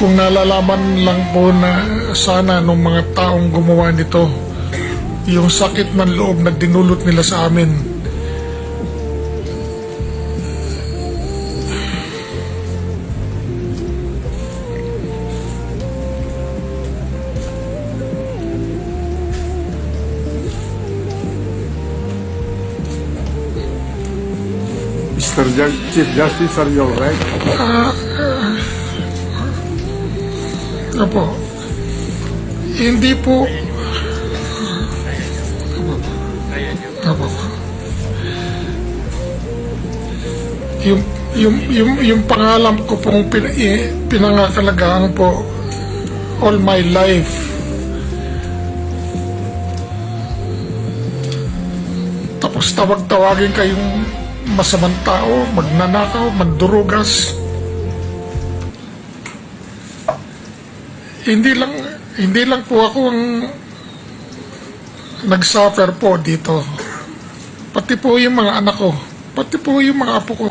Kung nalalaman lang po na sana nung mga taong gumawa nito, yung sakit ng loob na dinulot nila sa amin. Chief Justice, are you alright? Opo. Hindi po. Opo. Yung pangalan ko pong pinangakalagaan po all my life. Tapos tawag-tawagin kayong masamang tao, magnanakaw, magdurugas. Hindi lang po ako ang nag-suffer po dito. Pati po yung mga anak ko, pati po yung mga apo ko.